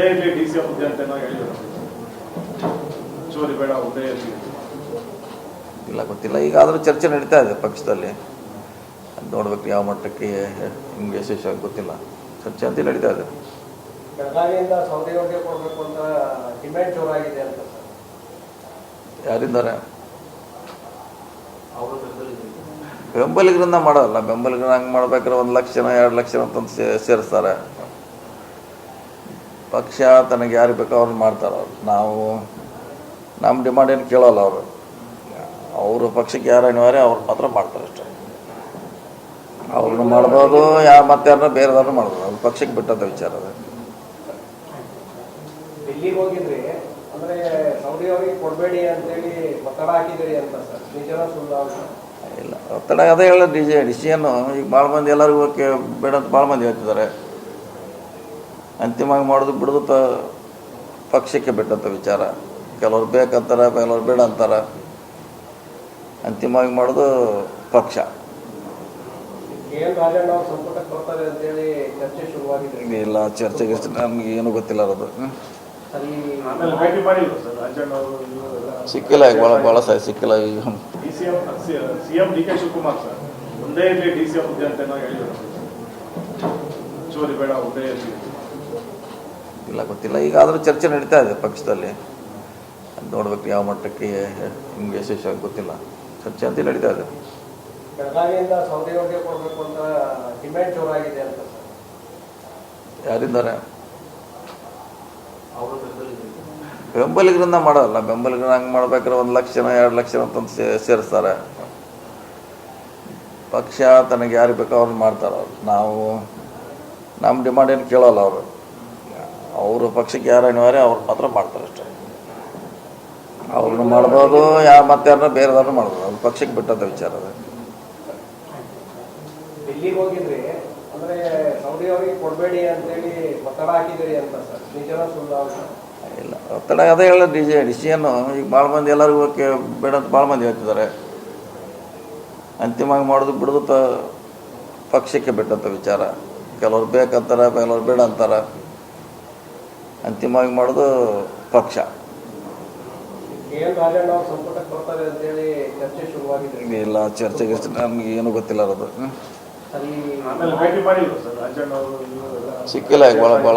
ಒಂದೇ ಇರಲಿ D C ಹುದ್ದೆ ಅಂತ ಹೇಳಿದ್ರು. ಚೋರಿ ಬೇಡ, ಒಂದೇ ಇರಲಿ. ಇಲ್ಲ, ಗೊತ್ತಿಲ್ಲ. ಈಗ ಆದರೂ ಚರ್ಚೆ ನಡೀತಾ ಇದೆ ಪಕ್ಷದಲ್ಲಿ. ಅದು ನೋಡ್ಬೇಕು ಯಾವ ಮಟ್ಟಕ್ಕೆ ಹಿಂಗೆ ಯಶಸ್ವಿಯಾಗಿ ಗೊತ್ತಿಲ್ಲ. ಚರ್ಚೆ ಅಂತ ನಡೀತಾ ಇದೆ. ಬೆಳಗಾವಿಯಿಂದ ಸೌದೆಗೆ ಕೊಡಬೇಕು ಅಂತ ಡಿಮ್ಯಾಂಡ್ ಜೋರಾಗಿದೆ ಅಂತ ಸರ್. ಯಾರಿಂದಾರೆ? ಬೆಂಬಲಿಗರಿಂದ ಮಾಡೋಲ್ಲ. ಬೆಂಬಲಿಗರನ್ನ ಹಂಗೆ ಮಾಡ್ಬೇಕಾದ್ರೆ 1 ಲಕ್ಷ 2 ಲಕ್ಷ ಅಂತಂದು ಸೇರಿಸ್ತಾರೆ. ಪಕ್ಷ ತನಗೆ ಯಾರಿಗೆ ಬೇಕೋ ಅವ್ರನ್ನ ಮಾಡ್ತಾರೆ. ಅವ್ರು ನಾವು ನಮ್ಮ ಡಿಮಾಂಡ್ ಏನು ಕೇಳೋಲ್ಲ. ಅವರು ಪಕ್ಷಕ್ಕೆ ಯಾರು ಅನಿವಾರ್ಯ ಅವ್ರು ಮಾತ್ರ ಮಾಡ್ತಾರೆ ಅಷ್ಟೇ. ಅವ್ರನ್ನ ಮಾಡ್ಬೋದು, ಮತ್ತಾರನ್ನ ಬೇರೆದವ್ರನ್ನ ಮಾಡ್ಬೋದು. ಅದು ಪಕ್ಷಕ್ಕೆ ಬಿಟ್ಟಂಥ ವಿಚಾರ ಅದು. ಡೆಲ್ಲಿಗೆ ಹೋಗಿದ್ರಿ ಅಂದರೆ ಸೌದಿ ಅವರಿಗೆ ಕೊಡಬೇಡಿ ಅಂತೇಳಿ ಒತ್ತಡ ಹಾಕಿದಿರಿ ಅಂತ ಸರ್, ನಿಜನ ಸುಳ್ಳು ಅಂತ? ಇಲ್ಲ, ಒತ್ತಡ ಅದೇ ಹೇಳೋದು ಡಿಸಿಷನ್ನು. ಈಗ ಭಾಳ ಮಂದಿ ಎಲ್ಲರಿಗೂ ಬೇಡ ಅಂತ ಭಾಳ ಮಂದಿ ಹೇಳ್ತಿದ್ದಾರೆ. ಅಂತಿಮವಾಗಿ ಮಾಡೋದು ಬಿಡೋದು ಪಕ್ಷಕ್ಕೆ ಬಿಟ್ಟಂಥ ವಿಚಾರ. ಕೆಲವ್ರು ಬೇಕಂತಾರೆ, ಕೆಲವ್ರು ಬೇಡ ಅಂತಾರೆ. ಅಂತಿಮವಾಗಿ ಮಾಡೋದು ಪಕ್ಷ. KL ರಾಜಣ್ಣ ಅವ್ರು ಸಂಪುಟಕ್ಕೆ ಬರ್ತಾರೆ ಅಂತೇಳಿ ಚರ್ಚೆ ಶುರುವಾಗಿದೆ. ಇಲ್ಲ, ಚರ್ಚೆಗೆ ನಮಗೆ ಏನೂ ಗೊತ್ತಿಲ್ಲ ಅದು. ಆಮೇಲೆ ಭೇಟಿ ಮಾಡಿದ್ರು ಸರ್ ರಾಜಣ್ಣ ಅವರು. ಸಿಕ್ಕಿಲ್ಲ, ಈಗ ಭಾಳ ಸಾರಿ ಸಿಕ್ಕಿಲ್ಲ. ಈಗ CM D K Shivakumar sir ಒಂದೇ ಇರಲಿ ಡಿ ಸಿ ಹುದ್ದೆ ಅಂತ ಹೇಳಿದ್ರು. ಚೋರಿ ಬೇಡ, ಒಂದೇ ಇರಲಿ. ಇಲ್ಲ, ಗೊತ್ತಿಲ್ಲ. ಈಗ ಆದರೂ ಚರ್ಚೆ ನಡೀತಾ ಇದೆ ಪಕ್ಷದಲ್ಲಿ. ಅದು ನೋಡ್ಬೇಕು ಯಾವ ಮಟ್ಟಕ್ಕೆ ಹಿಂಗೆ ಯಶಸ್ವಿಯಾಗಿ ಗೊತ್ತಿಲ್ಲ. ಚರ್ಚೆ ಅಂತ ನಡೀತಾ ಇದೆ. ಬೆಳಗಾವಿಯಿಂದ ಸೌದೆಗೆ ಕೊಡಬೇಕು ಅಂತ ಡಿಮ್ಯಾಂಡ್ ಜೋರಾಗಿದೆ ಅಂತ ಸರ್. ಯಾರಿಂದಾರೆ? ಬೆಂಬಲಿಗರಿಂದ ಮಾಡೋಲ್ಲ. ಬೆಂಬಲಿಗರನ್ನ ಹಂಗೆ ಮಾಡ್ಬೇಕಾದ್ರೆ 1 ಲಕ್ಷ 2 ಲಕ್ಷ ಅಂತಂದು ಸೇರಿಸ್ತಾರೆ. ಪಕ್ಷ ತನಗೆ ಯಾರಿಗೆ ಬೇಕೋ ಅವ್ರನ್ನ ಮಾಡ್ತಾರೆ. ಅವ್ರು ನಾವು ನಮ್ಮ ಡಿಮಾಂಡ್ ಏನು ಕೇಳೋಲ್ಲ. ಅವರು ಪಕ್ಷಕ್ಕೆ ಯಾರು ಅನಿವಾರ್ಯ ಅವ್ರು ಮಾತ್ರ ಮಾಡ್ತಾರೆ ಅಷ್ಟೇ. ಅವ್ರನ್ನ ಮಾಡ್ಬೋದು, ಮತ್ತಾರನ್ನ ಬೇರೆದವ್ರನ್ನ ಮಾಡ್ಬೋದು. ಅದು ಪಕ್ಷಕ್ಕೆ ಬಿಟ್ಟಂಥ ವಿಚಾರ ಅದು. ಡೆಲ್ಲಿಗೆ ಹೋಗಿದ್ರಿ ಅಂದರೆ ಸೌದಿ ಅವರಿಗೆ ಕೊಡಬೇಡಿ ಅಂತೇಳಿ ಒತ್ತಡ ಹಾಕಿದಿರಿ ಅಂತ ಸರ್, ನಿಜನ ಸುಳ್ಳು ಅಂತ? ಇಲ್ಲ, ಒತ್ತಡ ಅದೇ ಹೇಳೋದು ಡಿಸಿಷನ್ನು. ಈಗ ಭಾಳ ಮಂದಿ ಎಲ್ಲರಿಗೂ ಬೇಡ ಅಂತ ಭಾಳ ಮಂದಿ ಹೇಳ್ತಿದ್ದಾರೆ. ಅಂತಿಮವಾಗಿ ಮಾಡೋದು ಬಿಡೋದು ಪಕ್ಷಕ್ಕೆ ಬಿಟ್ಟಂಥ ವಿಚಾರ. ಕೆಲವ್ರು ಬೇಕಂತಾರೆ, ಕೆಲವ್ರು ಬೇಡ ಅಂತಾರೆ. ಅಂತಿಮವಾಗಿ ಮಾಡೋದು ಪಕ್ಷ. KL ರಾಜಣ್ಣ ಅವ್ರು ಸಂಪುಟಕ್ಕೆ ಬರ್ತಾರೆ ಅಂತೇಳಿ ಚರ್ಚೆ ಶುರುವಾಗಿದೆ. ಇಲ್ಲ, ಚರ್ಚೆಗೆ ನಮಗೆ ಏನೂ ಗೊತ್ತಿಲ್ಲ ಅದು. ಆಮೇಲೆ ಭೇಟಿ ಮಾಡಿದ್ರು ಸರ್ ರಾಜಣ್ಣ ಅವರು. ಸಿಕ್ಕಿಲ್ಲ, ಈಗ ಭಾಳ